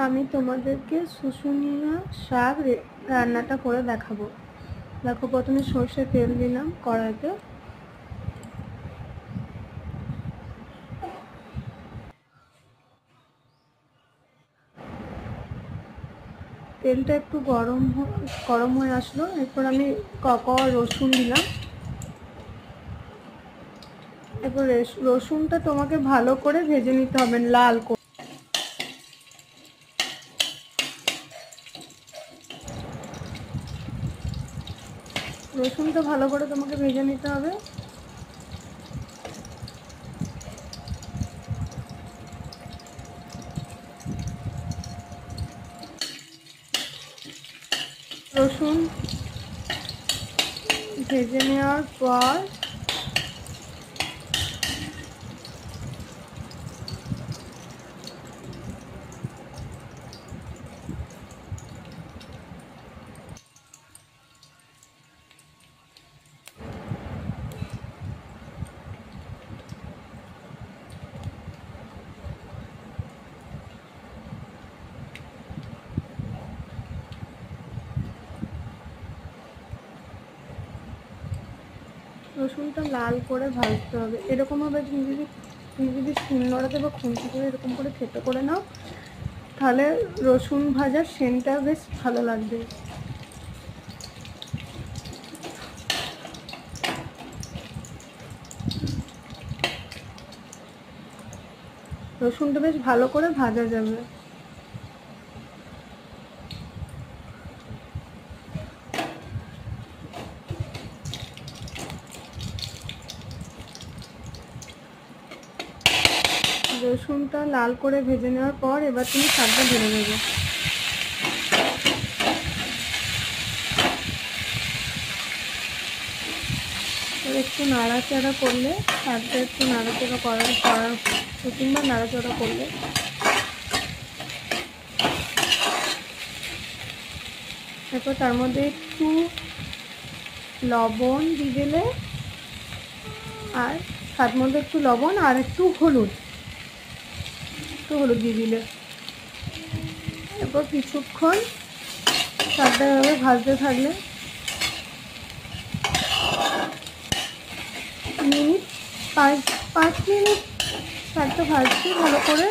আমি তোমাদেরকে শুশুনিয়া শাক রান্নাটা করে দেখাবো। দেখো, প্রথমে সর্ষের তেল দিলাম কড়াইতে। তেলটা একটু গরম হয়ে আসলো, এরপর আমি রসুন দিলাম। এরপর রসুনটা তোমাকে ভালো করে ভেজে নিতে হবে, লাল করে। রসুনটা ভালো করে তোমাকে ভেজে নিতে হবে। রসুন ভেজে নেওয়ার পর রসুনটা লাল করে ভাজতে হবে। এরকমভাবে তুমি যদি শিলনোড়াতে বা খুন্তি করে এরকম করে থেতো করে নাও, তাহলে রসুন ভাজার সেন্টটা বেশ ভালো লাগবে। রসুনটা বেশ ভালো করে ভাজা যাবে। রসুনটা লাল করে ভেজে নেওয়ার পর এবার তুমি শাকটা ঢেলে দেবে। একটু নাড়াচাড়া করলে, শাকটা একটু নাড়াচাড়া করার 2-3 বার নাড়াচাড়া করলে তারপর তার মধ্যে একটু লবণ দিয়ে দিলে, আর স্বাদ মতো একটু লবণ আর একটু হলুদ দিয়ে দিলে, এরপর কিছুক্ষণ শাকটা এভাবে ভাজতে থাকলে মিনিট 5 মিনিট শাকটা ভাজতে ভালো করে